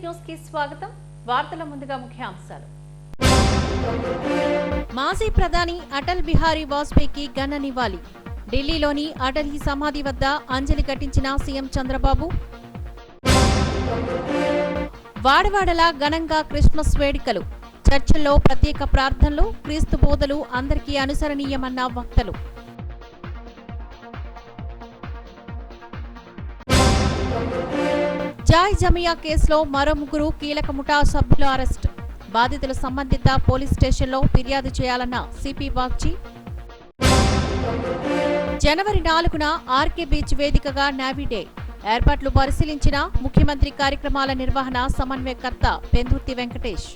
News కి స్వాగతం. వార్తల ముందుగా ముఖ్యాంశాలు. మాజీ ప్రధాని అటల్ బిహారీ వాజ్పేయికి ఘన నివాళి. ఢిల్లీలోని అటల్ సమాధి వద్ద అంజలి ఘటించిన సీఎం చంద్రబాబు. వాడవాడలా ఘనంగా క్రిస్మస్ వేడుకలు. చర్చిల్లో ప్రత్యేక ప్రార్థనలు, క్రీస్తు బోధలు అందరికీ అనుసరణీయమన్న వక్తలు. జాయ్ జమియా కేసులో మరో ముగ్గురు కీలక ముఠా సభ్యులు అరెస్టు. బాధితులు సంబంధిత పోలీస్ స్టేషన్లో ఫిర్యాదు చేయాలన్న సిపి బాగ్చి. జనవరి 4న ఆర్కే బీచ్ వేదికగా నేవీ డే ఏర్పాట్లు పరిశీలించిన ముఖ్యమంత్రి. కార్యక్రమాల నిర్వహణ సమన్వయకర్త పెందుర్తి వెంకటేష్.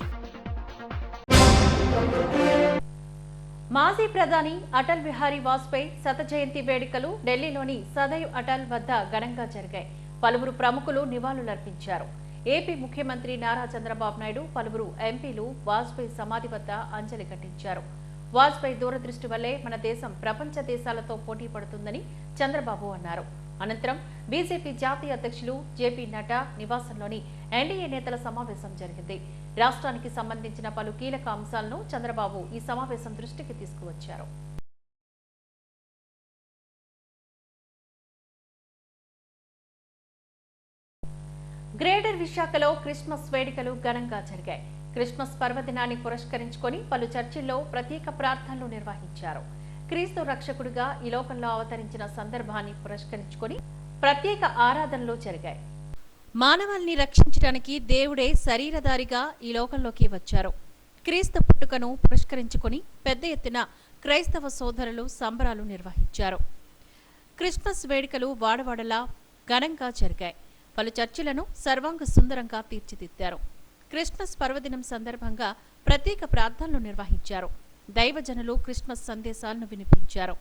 మాజీ ప్రధాని అటల్ బిహారీ వాజ్పేయి శత జయంతి వేడుకలు ఢిల్లీలోని సదైవ్ అటల్ వద్ద ఘనంగా జరిగాయి. పలువురు ప్రముఖులు నివాళులర్పించారు. ఏపీ ముఖ్యమంత్రి నారా చంద్రబాబు నాయుడు, పలువురు ఎంపీలు వాజ్పేయి సమాధి వద్ద అంజలి ఘటించారు. వాజ్పేయి దూరదృష్టి వల్లే మన దేశం ప్రపంచ దేశాలతో పోటీ పడుతుందని చంద్రబాబు అన్నారు. అనంతరం బీజేపీ జాతీయ అధ్యక్షులు జేపీ నడ్డా నివాసంలోని ఎన్డీఏ నేతల సమావేశం జరిగింది. రాష్ట్రానికి సంబంధించిన పలు కీలక అంశాలను చంద్రబాబు ఈ సమావేశం దృష్టికి తీసుకువచ్చారు. గ్రేటర్ విశాఖలో క్రిస్మస్ వేడుకలు ఘనంగా జరిగాయి. క్రిస్మస్ పర్వదినాన్ని పురస్కరించుకొని పలు చర్చిల్లో ప్రత్యేక ప్రార్థనలు నిర్వహించారు. క్రీస్తు రక్షకుడిగా ఈ లోకంలో అవతరించిన సందర్భాన్ని పురస్కరించుకొని ప్రత్యేక ఆరాధనలు జరిగాయి. మానవాల్ని రక్షించడానికి దేవుడే శరీరధారిగా ఈ లోకంలోకి వచ్చారు. క్రీస్తు పుట్టుకను పురస్కరించుకొని పెద్ద ఎత్తున క్రైస్తవ సోదరులు సంబరాలు నిర్వహించారు. క్రిస్మస్ వేడుకలు వాడవాడలా ఘనంగా జరిగాయి. పలు చర్చిలను సర్వాంగ సుందరంగా తీర్చిదిద్దారు. క్రిస్మస్ పర్వదినం సందర్భంగా ప్రత్యేక ప్రార్థనలు నిర్వహించారు. దైవజనులు క్రిస్మస్ సందేశాలను వినిపించారు.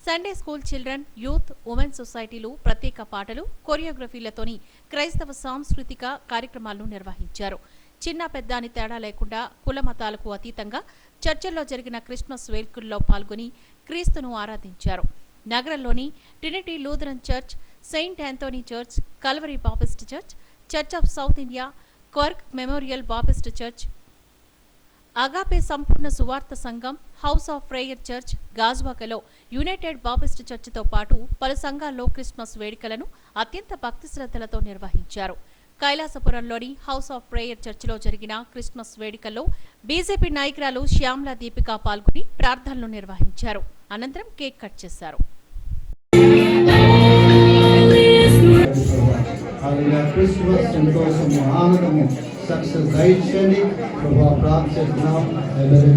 Sunday school children, youth, women సొసైటీలు ప్రత్యేక పాటలు, కొరియోగ్రఫీలతోని క్రైస్తవ సాంస్కృతిక కార్యక్రమాలను నిర్వహించారు. చిన్న పెద్ద అని తేడా లేకుండా కుల మతాలకు అతీతంగా చర్చల్లో జరిగిన క్రిస్మస్ వేడుకల్లో పాల్గొని క్రీస్తును ఆరాధించారు. నగరంలోని Trinity Lutheran Church, Saint Anthony Church, Calvary Baptist Church, Church of South India, Quirk Memorial Baptist Church, Agape సంపూర్ణ సువార్త సంఘం, హౌస్ ఆఫ్ ప్రేయర్ చర్చ్, గాజువాకలో యునైటెడ్ బాప్టిస్ట్ చర్చితో పాటు పలు సంఘాల్లో క్రిస్మస్ వేడుకలను అత్యంత భక్తి శ్రద్ధలతో నిర్వహించారు. కైలాసపురంలోని హౌస్ ఆఫ్ ప్రేయర్ చర్చిలో జరిగిన క్రిస్మస్ వేడుకల్లో బీజేపీ నాయకురాలు శ్యామ్లా దీపిక పాల్గొని ప్రార్థనలు నిర్వహించారు. అనంతరం కేక్ కట్ చేశారు. క్రిస్మస్ సంతోషము, ఆనందము, సక్సెస్ దయచేయండి ప్రభా. ప్రార్థిస్తున్నాం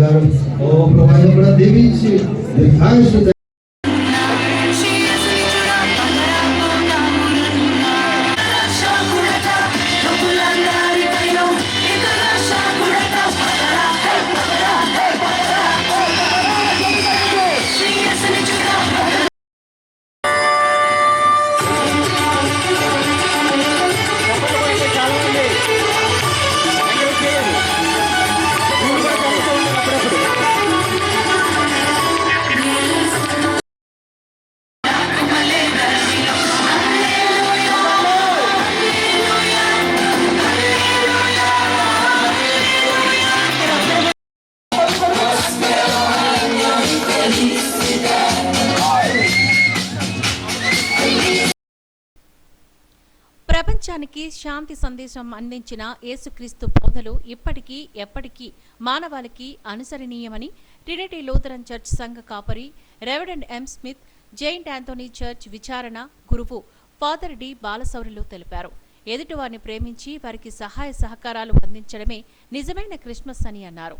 గారు. ఓ ప్రభా కూడా దీవించి ప్రపంచానికి శాంతి సందేశం అందించిన యేసుక్రీస్తు బోధలు ఇప్పటికీ ఎప్పటికీ మానవాళికి అనుసరణీయమని ట్రినిటీ లూథరన్ చర్చ్ సంఘ కాపరి రెవరెండ్ ఎం స్మిత్, జెయింట్ ఆంథోనీ చర్చ్ విచారణ గురువు ఫాదర్ డి బాలశౌరిలు తెలిపారు. ఎదుటివారిని ప్రేమించి వారికి సహాయ సహకారాలు అందించడమే నిజమైన క్రిస్మస్ అని అన్నారు.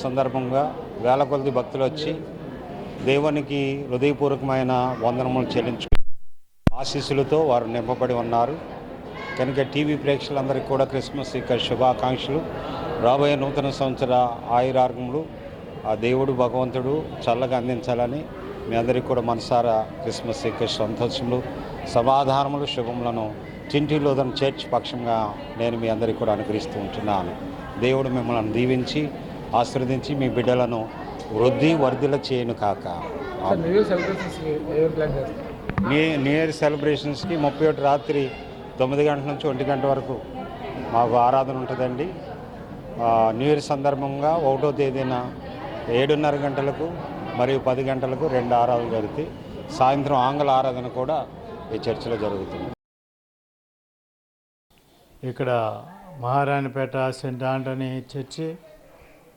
సందర్భంగా వేల కొద్ది భక్తులు వచ్చి దేవునికి హృదయపూర్వకమైన వందనములు చెల్లించు ఆశీస్సులతో వారు నింపబడి ఉన్నారు. కనుక టీవీ ప్రేక్షకులందరికీ కూడా క్రిస్మస్ యొక్క శుభాకాంక్షలు. రాబోయే నూతన సంవత్సర ఆయురారోగ్యములు ఆ దేవుడు భగవంతుడు చల్లగా అందించాలని మీ అందరికీ కూడా మనసారా క్రిస్మస్ యొక్క సంతోషములు, సమాధానములు, శుభములను ట్రినిటీ లూథరన్ చర్చ్ పక్షంగా నేను మీ అందరికీ కూడా అనుగ్రహిస్తూ ఉంటున్నాను. దేవుడు మిమ్మల్ని దీవించి ఆశీర్వదించి మీ బిడ్డలను వృద్ధి వర్ధిల్ల చేయను కాక. న్యూ ఇయర్ సెలబ్రేషన్స్కి 31 రాత్రి 9 గంటల నుంచి 1 గంట వరకు మాకు ఆరాధన ఉంటుందండి. న్యూ ఇయర్ సందర్భంగా 1వ తేదీన 7:30 గంటలకు మరియు 10 గంటలకు 2 ఆరాధనలు జరుగుతాయి. సాయంత్రం ఆంగ్ల ఆరాధన కూడా ఈ చర్చిలో జరుగుతుంది. ఇక్కడ మహారాణిపేట సెయింట్ ఆంటనీ చర్చి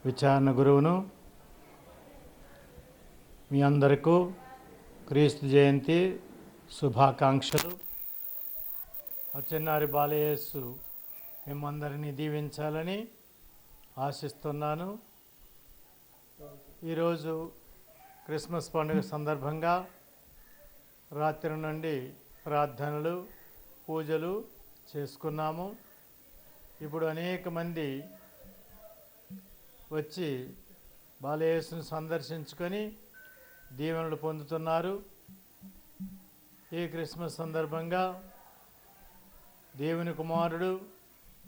విచారణ గురువును. మీ అందరికీ క్రీస్తు జయంతి శుభాకాంక్షలు. చిన్నారి బాలయేసు మిమ్మందరినీ దీవించాలని ఆశిస్తున్నాను. ఈరోజు క్రిస్మస్ పండుగ సందర్భంగా రాత్రి నుండి ప్రార్థనలు పూజలు చేసుకున్నాము. ఇప్పుడు అనేక మంది వచ్చి బాలయేసును సందర్శించుకొని దీవెనలు పొందుతున్నారు. ఈ క్రిస్మస్ సందర్భంగా దేవుని కుమారుడు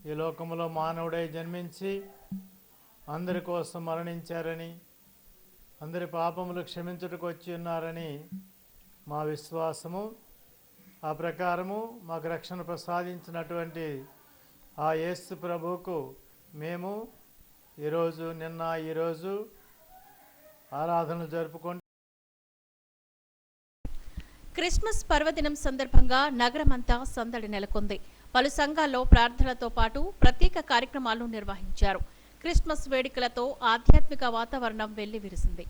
ఈ లోకంలో మానవుడై జన్మించి అందరి కోసం మరణించారని, అందరి పాపములు క్షమించుటకు వచ్చి ఉన్నారని మా విశ్వాసము. ఆ ప్రకారము మాకు రక్షణ ప్రసాదించినటువంటి ఆ యేసు ప్రభువుకు మేము ఈరోజు ఆరాధనలు జరుపుకుంటూ క్రిస్మస్ పర్వదినం సందర్భంగా నగరమంతా సందడి నెలకొంది. పలు సంఘాల్లో ప్రార్థనలతో పాటు ప్రత్యేక కార్యక్రమాలు నిర్వహించారు. క్రిస్మస్ వేడుకలతో ఆధ్యాత్మిక వాతావరణం వెల్లివిరిసింది.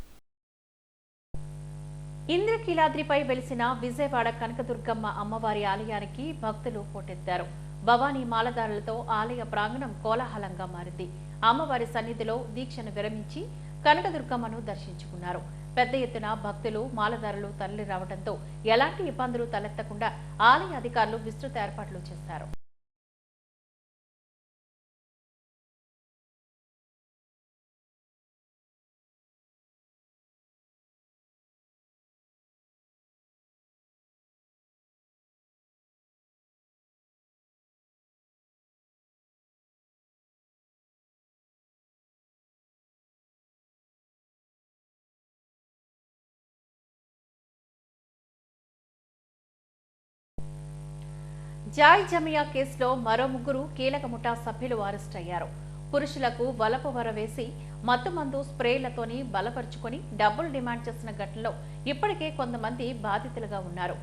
ఇంద్రకీలాద్రిపై వెలిసిన విజయవాడ కనకదుర్గమ్మ అమ్మవారి ఆలయానికి భక్తులు పోటెత్తారు. భవానీ మాలదారులతో ఆలయ ప్రాంగణం కోలాహలంగా మారింది. అమ్మవారి సన్నిధిలో దీక్షను విరమించి కనకదుర్గమ్మను దర్శించుకున్నారు. పెద్ద ఎత్తున భక్తులు మాలదారులు తరలి రావడంతో ఎలాంటి ఇబ్బందులు తలెత్తకుండా ఆలయ అధికారులు విస్తృత ఏర్పాట్లు చేశారు. జాయ్ జమియా కేసులో మరో 3 కీలక ముఠా సభ్యులు అరెస్ట్ అయ్యారు. పురుషులకు వలపు వర వేసి మత్తుమందు స్ప్రేలతోని బలపరుచుకొని డబ్బులు డిమాండ్ చేసిన ఘటనలో ఇప్పటికే కొంతమంది బాధితులుగా ఉన్నారు.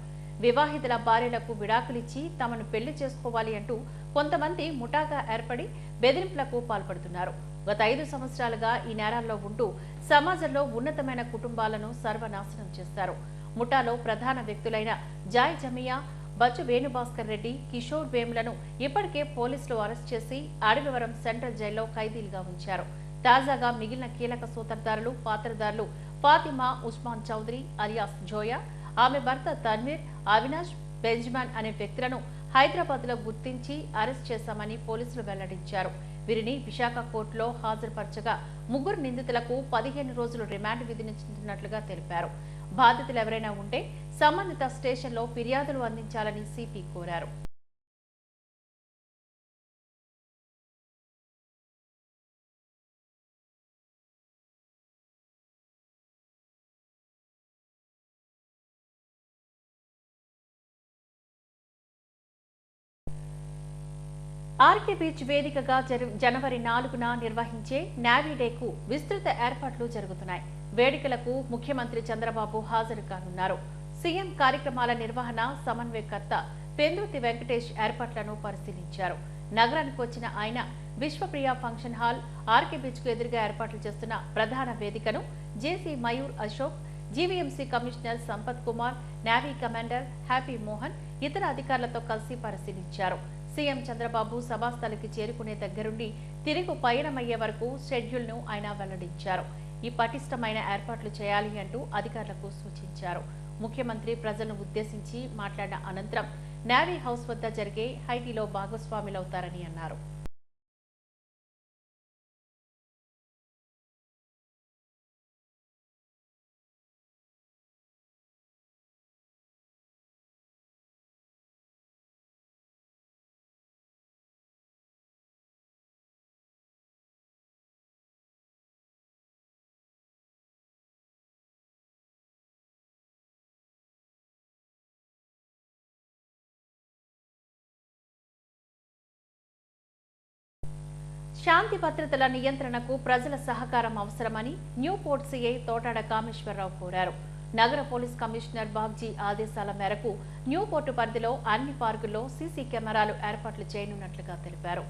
వివాహితుల భార్యలకు విడాకులిచ్చి తమను పెళ్లి చేసుకోవాలి అంటూ కొంతమంది ముఠాగా ఏర్పడి బెదిరింపులకు పాల్పడుతున్నారు. గత 5 సంవత్సరాలుగా ఈ నేరాల్లో ఉంటూ సమాజంలో ఉన్నతమైన కుటుంబాలను సర్వనాశనం చేశారు. ముఠాలో ప్రధాన వ్యక్తులైన జాయ్ జమియా, బచ్చు వేణుభాస్కర్ రెడ్డి, కిషోర్ వేములను ఇప్పటికే పోలీసులు అరెస్ట్ చేసి అడవివరం సెంట్రల్ జైల్లో ఖైదీలుగా ఉంచారు. తాజాగా మిగిలిన కీలక సూత్రధారులు, పాత్రధారులు ఫాతిమా ఉస్మాన్ చౌదరి అలియాస్ జోయా, ఆమె భర్త తన్వీర్, అవినాష్, బెంజమాన్ అనే వ్యక్తులను హైదరాబాద్ లో గుర్తించి అరెస్ట్ చేశామని పోలీసులు వెల్లడించారు. వీరిని విశాఖ కోర్టులో హాజరుపరచగా 3 నిందితులకు 15 రోజులు రిమాండ్ విధించినట్లుగా తెలిపారు. బాధితులు ఎవరైనా ఉంటే సంబంధిత స్టేషన్లో ఫిర్యాదులు అందించాలని సిపి కోరారు. ఆర్కే బీచ్ వేదికగా జనవరి 4న నిర్వహించే నేవీ డేకు విస్తృత ఏర్పాట్లు జరుగుతున్నాయి. వేడుకలకు ముఖ్యమంత్రి చంద్రబాబు హాజరు కానున్నారు. సీఎం కార్యక్రమాల నిర్వహణ సమన్వయకర్త పెందుర్తి వెంకటేష్ ఏర్పాట్లను పరిశీలించారు. నగరానికి వచ్చిన ఆయన Vishwapriya function hall, RK beach కు ఎదురుగా ఏర్పాట్లు చేస్తున్న ప్రధాన వేదికను JC Mayur Ashok, GVMC commissioner Sampath Kumar, navy commander Happy Mohan ఇతర అధికారులతో కలిసి పరిశీలించారు. సీఎం చంద్రబాబు సభాస్థలికి చేరుకునే దగ్గరుండి తిరిగి పయనమయ్యే వరకు షెడ్యూల్ ను ఆయన వెల్లడించారు. ఈ పటిష్టమైన ఏర్పాట్లు చేయాలి అంటూ అధికారులకు సూచించారు. ముఖ్యమంత్రి ప్రజలను ఉద్దేశించి మాట్లాడిన అనంతరం నేవీ హౌస్ వద్ద జరిగే హైటీలో భాగస్వాములవుతారని అన్నారు. శాంతి భద్రతల నియంత్రణకు ప్రజల సహకారం అవసరమని new port CI Thotada Kameswara Rao కోరారు. నగర పోలీస్ కమిషనర్ బాగ్జీ ఆదేశాల మేరకు న్యూ పోర్టు పరిధిలో అన్ని పార్కుల్లో సీసీ కెమెరాలు ఏర్పాట్లు చేయనున్నట్లుగా తెలిపారు.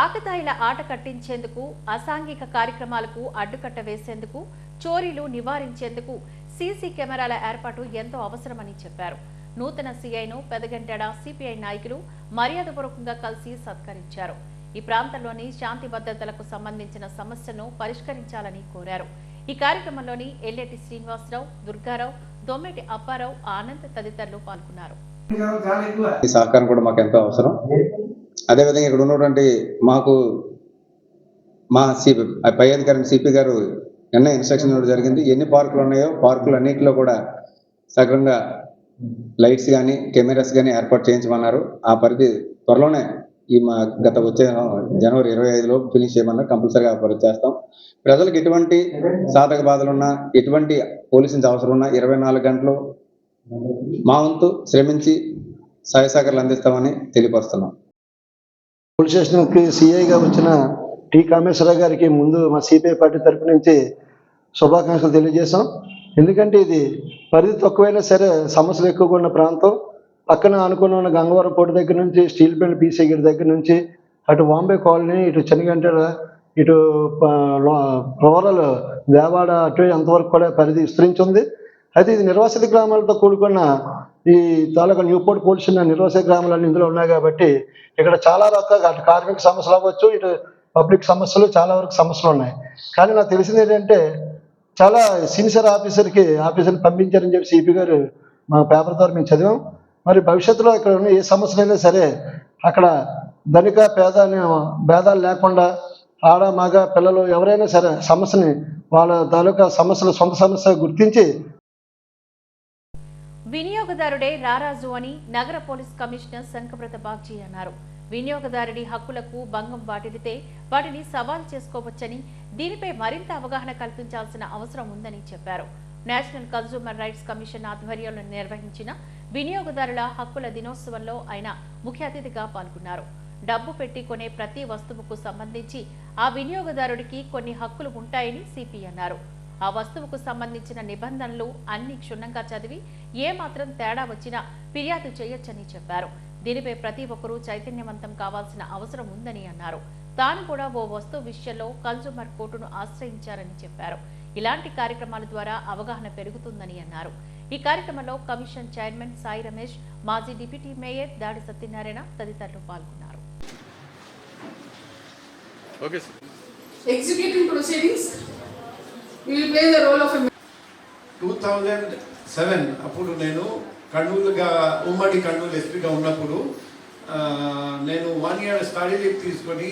ఆకతాయిల ఆట కట్టించేందుకు, అసాంఘిక కార్యక్రమాలకు అడ్డుకట్ట వేసేందుకు, చోరీలు నివారించేందుకు సీసీ కెమెరాల ఏర్పాటు ఎంతో అవసరమని చెప్పారు. నూతన సీఐను పెదగంటెడ సిపిఐ నాయకులు మర్యాదపూర్వకంగా కలిసి సత్కరించారు. ఈ ప్రాంతంలోని శాంతి భద్రతలకు సంబంధించిన సమస్యను పరిష్కరించాలని కోరారు. ఈ కార్యక్రమంలోని ఎల్లెటి శ్రీనివాసరావు, దుర్గారావు, దొమ్మెటి అప్పారావు, ఆనంద్ తదితరులు పాల్గొన్నారు. ఈ సహకారం కూడా మాకు ఎంతో అవసరం. అదేవిధంగా ఇక్కడ ఉన్నటువంటి మాకు మా పై అధికారి సిపి గారు ఎన్నో ఇన్స్ట్రక్షన్ ఇవ్వడం జరిగింది. ఎన్ని పార్కులు ఉన్నాయో పార్కులు అన్నింటిలో కూడా సగంగా లైట్స్ కానీ కెమెరాస్ కానీ ఏర్పాటు చేయించమన్నారు. ఆ పరిధి త్వరలోనే వచ్చే జనవరి 25లో ఫినిష్ చేయమన్నారు. కంపల్సరీగా ఆపరేట్ చేస్తాం. ప్రజలకు ఎటువంటి సాధక బాధలున్నా, ఎటువంటి పోలీసింగ్ అవసరం ఉన్నా 24 గంటలు మా వంతు శ్రమించి సహాయ సహకారాలు అందిస్తామని తెలియపరుస్తున్నాం. పోలీస్ స్టేషన్కి సిఐగా వచ్చిన టి కామేశ్వరరావు గారికి ముందు మా సిపిఐ పార్టీ తరపు నుంచి శుభాకాంక్షలు తెలియజేశాం. ఎందుకంటే ఇది పరిధి తక్కువైనా సరే సమస్యలు ఎక్కువగా ఉన్న ప్రాంతం. పక్కన అనుకుని ఉన్న గంగవరం పోర్టు దగ్గర నుంచి స్టీల్ ప్లాంట్ పీసీ గేట్ దగ్గర నుంచి అటు బాంబే కాలనీ, ఇటు చెన్నగంటెడ, ఇటు రూరల్ దేవాడ అటు అంతవరకు కూడా పరిధి విస్తరించి ఉంది. అయితే ఇది నిర్వాసిత గ్రామాలతో కూడుకున్న ఈ తాలూకా న్యూపోర్ట్ పోలీస్ నిర్వాసిత గ్రామాలన్నీ ఇందులో ఉన్నాయి కాబట్టి ఇక్కడ చాలా రకాల అటు కార్మిక సమస్యలు అవ్వచ్చు, ఇటు పబ్లిక్ సమస్యలు చాలా వరకు సమస్యలు ఉన్నాయి. కానీ నాకు తెలిసింది ఏంటంటే చాలా సీనియర్ ఆఫీసర్ని పంపించారని చెప్పి సిపి గారు మా పేపర్ ద్వారా మేము చదివాం. మరి భవిష్యత్తులో ఇక్కడ ఉన్న ఏ సమస్యలైనా సరే అక్కడ ధనిక పేద అనే భేదాలు లేకుండా ఆడ మగ పిల్లలు ఎవరైనా సరే సమస్యని వాళ్ళ తాలూకా సమస్యలు సొంత సమస్య గుర్తించి వినియోగదారుడే రారాజు అని నగర పోలీస్ కమిషనర్ శంకబ్రత బాగ్జీ అన్నారు. వినియోగదారుడి హక్కులకు భంగం వాటిల్లితే వాటిని సవాల్ చేసుకోవచ్చని, దీనిపై మరింత అవగాహన కల్పించాల్సిన అవసరం ఉందని చెప్పారు. నేషనల్ కన్స్యూమర్ రైట్స్ కమిషన్ ఆధ్వర్యంలో నిర్వహించిన వినియోగదారుల హక్కుల దినోత్సవంలో ఆయన ముఖ్య అతిథిగా పాల్గొన్నారు. డబ్బు పెట్టి కొనే ప్రతి వస్తువుకు సంబంధించి ఆ వినియోగదారుడికి కొన్ని హక్కులు ఉంటాయని సిపి అన్నారు. ఆ వస్తువుకు సంబంధించిన నిబంధనలు అన్ని క్షుణ్ణంగా చదివి ఏ మాత్రం తేడా వచ్చినా ఫిర్యాదు చేయొచ్చని చెప్పారు. దీనిపై ప్రతి ఒక్కరూ చైతన్యవంతం కావాల్సిన అవసరం ఉందని అన్నారు. తాను కూడా ఓ వస్తువు విషయంలో కన్స్యూమర్ కోర్టును ఆశ్రయించారని చెప్పారు. ఇలాంటి కార్యక్రమాల ద్వారా అవగాహన పెరుగుతుందని అన్నారు. ఈ కార్యక్రమంలో కమిషన్ చైర్మన్ సాయి రమేష్, మాజీ డిప్యూటీ మేయర్ దాడి సత్యనారాయణ తదితరులు పాల్గొన్నారు. Executing proceedings will play the role of a 2007 అప్పుడు నేను కర్నూలుగా ఉమ్మడి కర్నూలు ఎస్పీగా ఉన్నప్పుడు నేను 1 year స్టడీ లీవ్ తీసుకొని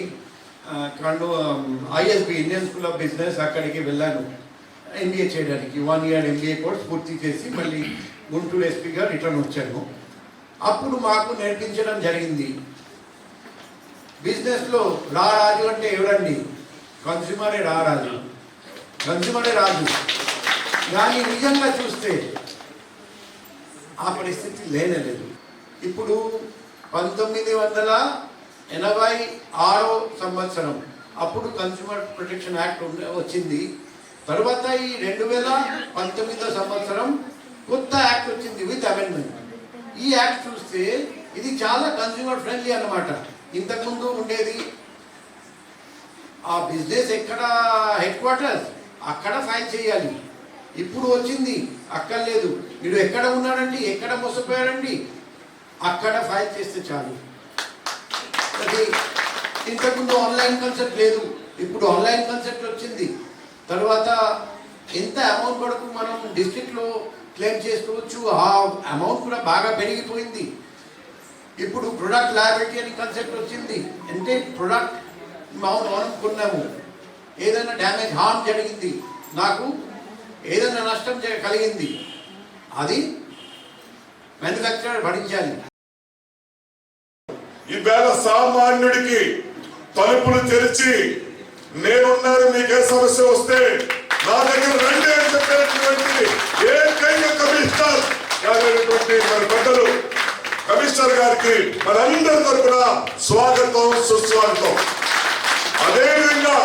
ISB Indian school of business అక్కడికి వెళ్ళాను MBA చేయడానికి. 1 year MBA కోర్స్ పూర్తి చేసి మళ్ళీ గుంటూరు ఎస్పీగా రిటర్న్ వచ్చాను. అప్పుడు మాకు నేర్పించడం జరిగింది, బిజినెస్లో రారాజు అంటే ఎవరండి? కన్స్యూమరే రారాజు, కన్స్యూమరే రాజు. కానీ నిజంగా చూస్తే ఆ పరిస్థితి లేనేలేదు. ఇప్పుడు 1986 సంవత్సరం అప్పుడు కన్స్యూమర్ ప్రొటెక్షన్ యాక్ట్ వచ్చింది. తర్వాత ఈ 2019 సంవత్సరం కొత్త యాక్ట్ వచ్చింది విత్ అమెండ్మెంట్. ఈ యాక్ట్ చూస్తే ఇది చాలా కన్స్యూమర్ ఫ్రెండ్లీ అన్నమాట. ఇంతకుముందు ఉండేది ఆ బిజినెస్ ఎక్కడ హెడ్ క్వార్టర్స్ అక్కడ ఫైల్ చేయాలి. ఇప్పుడు వచ్చింది అక్కర్లేదు, మీరు ఎక్కడ ఉన్నారండి, ఎక్కడ మోసపోయారండి, అక్కడ ఫైల్ చేస్తే చాలు. అది ఇంతకుముందు ఆన్లైన్ కాన్సెప్ట్ లేదు, ఇప్పుడు ఆన్లైన్ కాన్సెప్ట్ వచ్చింది. తర్వాత ఎంత అమౌంట్ వరకు మనం డిస్ట్రిక్ట్లో క్లెయిమ్ చేసుకోవచ్చు, ఆ అమౌంట్ కూడా బాగా పెరిగిపోయింది. ఇప్పుడు ప్రొడక్ట్ లయబిలిటీ అని కాన్సెప్ట్ వచ్చింది. అంటే ప్రొడక్ట్ మనం కొన్నాము, ఏదైనా డ్యామేజ్ హార్మ్ జరిగింది, నాకు ఏదైనా నష్టం కలిగింది, అది మ్యానుఫ్యాక్చరర్ భరించాలి. ఈవేళ సామాన్యుడికి తలుపులు తెరిచి నేనున్నాను, మీకే సమస్య వస్తే నా దగ్గర రండి అని చెప్పేటువంటి ఏకైక కమిషనర్ గారైనటువంటి మన పెద్దలు కమిషనర్ గారికి మనందరి తరపున స్వాగతం సుస్వాగతం. అదేవిధంగా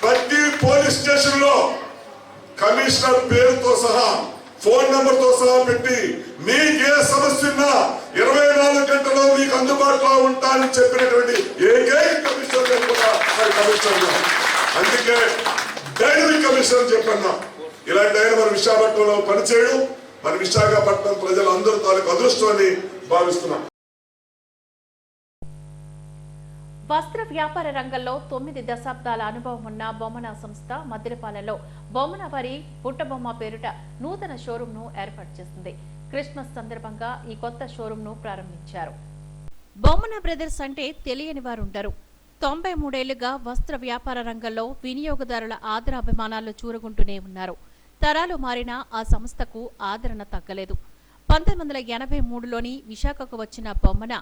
ప్రతి పోలీస్ స్టేషన్ లో కమిషనర్ పేరుతో సహా ఫోన్ నెంబర్ తో సహా పెట్టి మీకు ఏ సమస్య ఉన్నా 24 గంటల్లో మీకు అందుబాటులో ఉంటానని చెప్పినటువంటి ఏకైక కమిషనర్ కూడా కమిషనర్. అందుకే డైనమిక్ కమిషనర్ చెప్పన్నా. ఇలాంటి ఆయన మన విశాఖపట్నంలో పనిచేయడం మన విశాఖపట్నం ప్రజలందరూ తాలూకు అదృష్టం అని భావిస్తున్నాం. వస్త్ర వ్యాపార రంగంలో 9 దశాబ్దాల అనుభవం ఉన్న బొమ్మన సంస్థ మద్దిలపాలెంలో బొమ్మన వారి పుట్టబొమ్మ పేరిట నూతన షోరూంను ఏర్పాటు చేసింది. క్రిస్మస్ సందర్భంగా ఈ కొత్త షోరూంను ప్రారంభించారు. బొమ్మన బ్రదర్స్ అంటే తెలియని వారుండరు. 93 ఏళ్లుగా వస్త్ర వ్యాపార రంగంలో వినియోగదారుల ఆదరాభిమానాలు చూరగొంటూనే ఉన్నారు. తరాలు మారినా ఆ సంస్థకు ఆదరణ తగ్గలేదు. 1983లోని విశాఖకు వచ్చిన బొమ్మన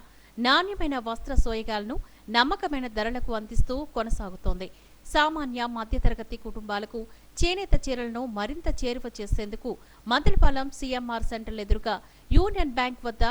నాణ్యమైన వస్త్ర సోయగాలను నమ్మకమైన ధరలకు అందిస్తూ కొనసాగుతోంది. సామాన్య మధ్యతరగతి కుటుంబాలకు చేనేత చీరలను మరింత చేరువ చేసేందుకు మద్దిలపాలెం సిఎంఆర్ సెంటర్ ఎదురుగా యూనియన్ బ్యాంక్ వద్ద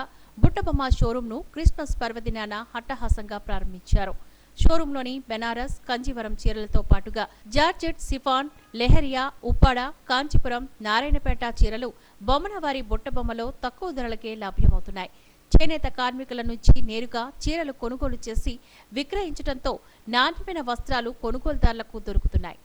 బుట్టబొమ్మ షోరూంను క్రిస్మస్ పర్వదినాన హట్టహాసంగా ప్రారంభించారు. షోరూంలోని బెనారస్, కంజీవరం చీరలతో పాటుగా జార్జెట్, సిఫాన్, లెహరియా, ఉప్పాడ, కాంచీపురం, నారాయణపేట చీరలు బొమ్మనవారి బుట్టబొమ్మలో తక్కువ ధరలకే లభ్యమవుతున్నాయి. చేనేత కార్మికుల నుంచి నేరుగా చీరలు కొనుగోలు చేసి విక్రయించడంతో నాణ్యమైన వస్త్రాలు కొనుగోలుదారులకు దొరుకుతున్నాయి.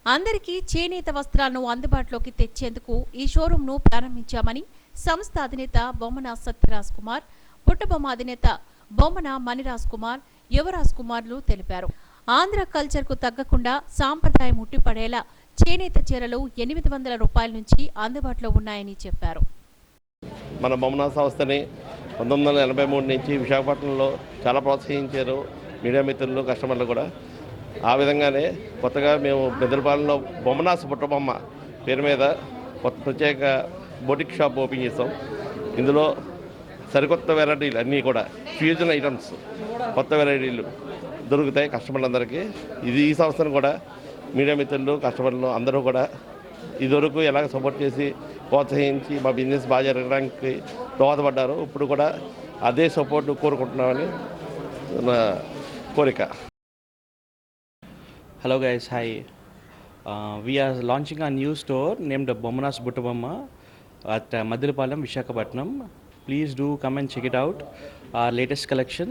అందరికీ చేనేత వస్త్రాలను అందుబాటులోకి తెచ్చేందుకు ఈ షోరూంను ప్రారంభించామని సంస్థ అధినేత బొమ్మన సత్యరాజ్ కుమార్, పుట్టబొమ్మ అధినేత బొమ్మన మణిరాజ్ కుమార్, యువరాజ్ కుమార్లు తెలిపారు. ఆంధ్ర కల్చర్కు తగ్గకుండా సాంప్రదాయం ఉట్టిపడేలా చేనేత చీరలు 800 రూపాయల నుంచి అందుబాటులో ఉన్నాయని చెప్పారు. మన బొమ్మన సంస్థని 1983 నుంచి విశాఖపట్నంలో చాలా ప్రోత్సహించారు మీడియా మిత్రులు, కస్టమర్లు కూడా. ఆ విధంగానే కొత్తగా మేము బెదరపాలెంలో బొమ్మనాస్ పుట్టబొమ్మ పేరు మీద ప్రత్యేక బొటిక్ షాప్ ఓపెన్ చేస్తాం. ఇందులో సరికొత్త వెరైటీలు అన్నీ కూడా ఫ్యూజన్ ఐటమ్స్, కొత్త వెరైటీలు దొరుకుతాయి కస్టమర్లందరికీ. ఈ సంస్థను కూడా మీడియా మిత్రులు, కస్టమర్లు అందరూ కూడా ఇదివరకు ఎలాగ సపోర్ట్ చేసి ప్రోత్సహించి మా బిజినెస్ బాగా జరగడానికి దోహదపడ్డారు. ఇప్పుడు కూడా అదే సపోర్ట్ కోరుకుంటున్నామని నా కోరిక. Hello guys, hi. We are launching a new store named Bommanas Buttabomma at Madilpalam, Visakhapatnam. Please do come and check it out. Our latest collection.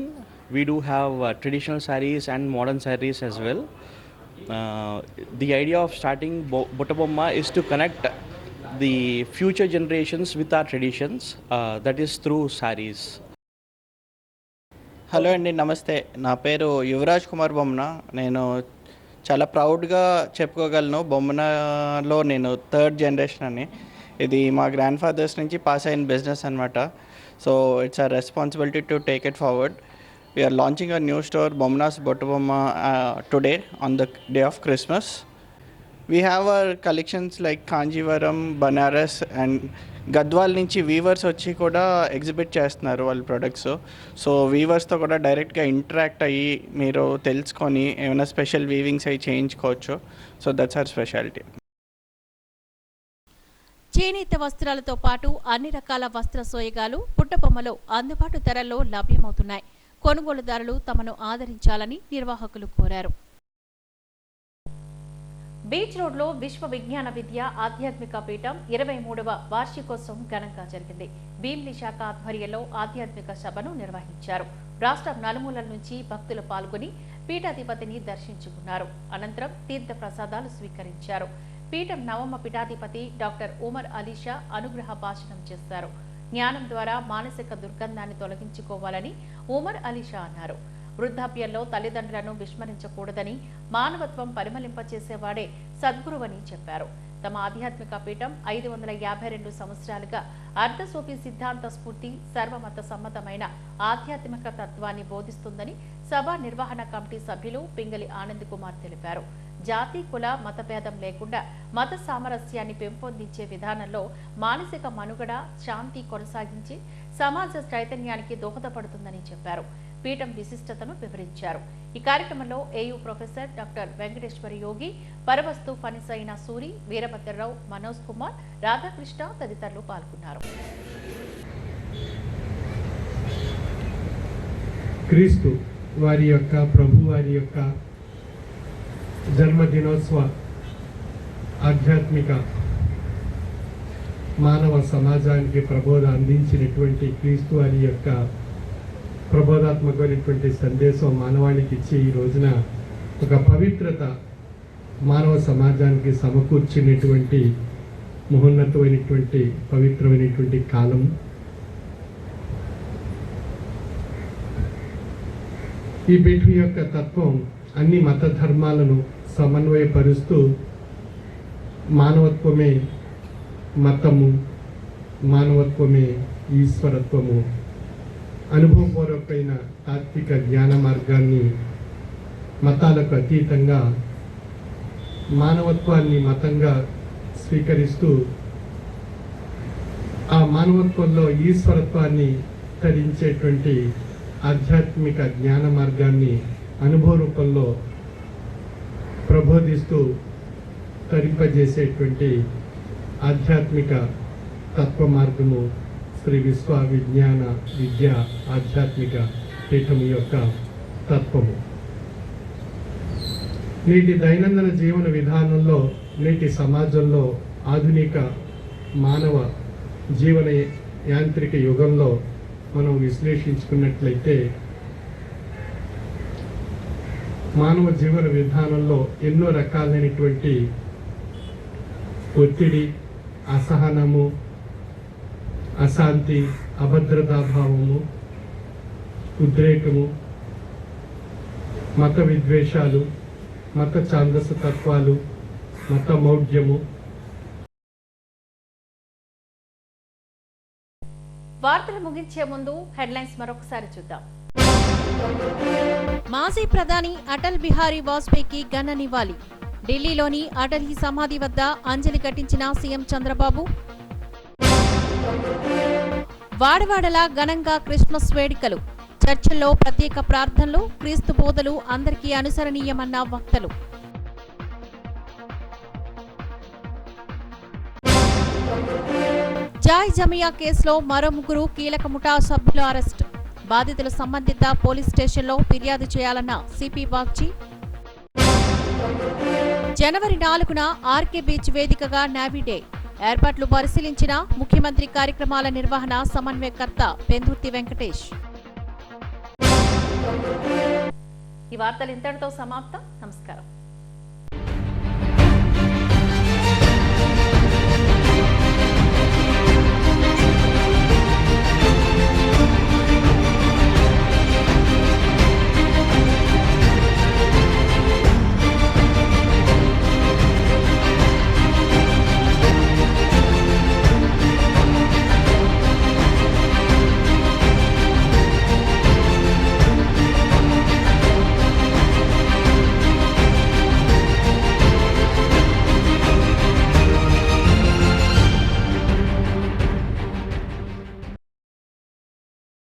We do have traditional sarees and modern sarees as well. The idea of starting Buttabomma is to connect the future generations with our traditions. That is through sarees. Hello అండి, నమస్తే. నా పేరు యువరాజ్ కుమార్ బొమ్మన. నేను చాలా ప్రౌడ్గా చెప్పుకోగలను, బొమ్మనలో నేను 3rd generation అని. ఇది మా గ్రాండ్ ఫాదర్స్ నుంచి పాస్ అయిన బిజినెస్ అనమాట. So it's a responsibility to take it forward. We're launching a new store Bommana's Buttabomma today on the day of Christmas. We have our collections like Kanjeevaram, Banaras and Gadwal నుంచి weavers వచ్చి కూడా exhibit చేస్తున్నారు వాళ్ళ products. So వీవర్స్తో కూడా డైరెక్ట్గా interact అయ్యి మీరు తెలుసుకొని ఏమైనా స్పెషల్ వీవింగ్స్ అవి చేయించుకోవచ్చు. So that's our speciality. చేనేత వస్త్రాలతో పాటు అన్ని రకాల వస్త్ర సోయగాలు పుట్టబొమ్మలో అందుబాటు ధరల్లో లభ్యమవుతున్నాయి. కొనుగోలుదారులు తమను ఆదరించాలని నిర్వాహకులు కోరారు. బీచ్ రోడ్లో విశ్వ విజ్ఞాన విద్య ఆధ్యాత్మిక పీఠం 23వ వార్షికోత్సవం ఘనంగా జరిగింది. భీమిలి శాఖ ఆధ్వర్యంలో ఆధ్యాత్మిక సభను నిర్వహించారు. రాష్ట్రం నలుమూలల నుంచి భక్తులు పాల్గొని పీఠాధిపతిని దర్శించుకున్నారు. అనంతరం తీర్థ ప్రసాదాలు స్వీకరించారు. పీఠం నవమ పీఠాధిపతి డాక్టర్ ఉమర్ అలీషా అనుగ్రహ భాషణం చేశారు. జ్ఞానం ద్వారా మానసిక దుర్గంధాన్ని తొలగించుకోవాలని ఉమర్ అలీషా అన్నారు. వృద్ధాప్యంలో తల్లిదండ్రులను విస్మరించకూడదని, మానవత్వం పరిమళింపచేసేవాడే సద్గురువని చెప్పారు. తమ ఆధ్యాత్మిక పీఠం 552 సంవత్సరాలుగా అర్ధసూఫీ సిద్ధాంత స్ఫూర్తి, సర్వమత సమ్మతమైన ఆధ్యాత్మిక తత్వాన్ని బోధిస్తుందని సభ నిర్వహణ కమిటీ సభ్యులు పింగళి ఆనంద్ కుమార్ తెలిపారు. జాతి కుల మతభేదం లేకుండా మత సామరస్యాన్ని పెంపొందించే విధానంలో మానసిక మనుగడ శాంతి కొనసాగించి సమాజ చైతన్యానికి దోహదపడుతుందని చెప్పారు. పీఠం విశిష్టతను వివరించారు. ఈ కార్యక్రమంలో ఏయూ ప్రొఫెసర్ డాక్టర్ వెంకటేశ్వర యోగి, పరవస్తు ఫణిసైన సూరి, వీరభద్రరావు, మనోజ్ కుమార్, రాధాకృష్ణ తదితరులు పాల్గొన్నారు. క్రీస్తు వారి యొక్క ప్రభు వారి యొక్క జన్మదినోత్సవ ఆధ్యాత్మిక మానవ సమాజానికి ప్రబోధ అందించినటువంటి క్రీస్తు వారి యొక్క ప్రబోధాత్మకమైనటువంటి సందేశం మానవాళికి ఇచ్చి ఈ రోజున ఒక పవిత్రత మానవ సమాజానికి సమకూర్చినటువంటి మహోన్నతమైనటువంటి పవిత్రమైనటువంటి కాలం. ఈ పీఠం యొక్క తత్వం అన్ని మత ధర్మాలను సమన్వయపరుస్తూ మానవత్వమే మతము, మానవత్వమే ఈశ్వరత్వము, అనుభవపూర్వకమైన తాత్విక జ్ఞాన మార్గాన్ని మతాలకు అతీతంగా మానవత్వాన్ని మతంగా స్వీకరిస్తూ ఆ మానవత్వంలో ఈశ్వరత్వాన్ని తరించేటువంటి ఆధ్యాత్మిక జ్ఞాన మార్గాన్ని అనుభవ రూపంలో ప్రబోధిస్తూ తరింపజేసేటువంటి ఆధ్యాత్మిక తత్వ మార్గము శ్రీ విశ్వ విజ్ఞాన విద్య ఆధ్యాత్మిక పీఠం యొక్క తత్వము. నేటి దైనందిన జీవన విధానంలో, నేటి సమాజంలో, ఆధునిక మానవ జీవన యాంత్రిక యుగంలో మనం విశ్లేషించుకున్నట్లయితే మానవ జీవన విధానంలో ఎన్నో రకాలైనటువంటి ఒత్తిడి, అసహనము, అశాంతి, అభద్రతాభావము, ఉద్రేకము, మత విద్వేషాలు, మత ఛాందస తత్వాలు, మత మౌఢ్యము. వార్తలు ముగించే ముందు హెడ్లైన్స్ మరొకసారి చూద్దాం. మాజీ ప్రధాని అటల్ బిహారీ వాజ్పేయికి ఘన నివాళి. ఢిల్లీలోని అటల్ సమాధి వద్ద అంజలి ఘటించిన సీఎం చంద్రబాబు. వాడవాడలా ఘనంగా క్రిస్మస్ వేడుకలు. చర్చిల్లో ప్రత్యేక ప్రార్థనలు, క్రీస్తు బోధలు అందరికీ అనుసరణీయమన్న వక్తలు. జాయ్ జమియా కేసులో మరో 3 కీలక ముఠా సభ్యుల అరెస్ట్. బాధితులు సంబంధిత పోలీస్ స్టేషన్లో ఫిర్యాదు చేయాలన్న సిపి బాగ్చి. జనవరి 4న ఆర్కే బీచ్ వేదికగా నేవీ డే. ఏర్పాట్లు పరిశీలించిన ముఖ్యమంత్రి కార్యక్రమాల నిర్వహణ సమన్వయకర్త పెందుర్తి వెంకటేష్. ఈ వార్తలు ఇంతటితో సమాప్తం. నమస్కారం.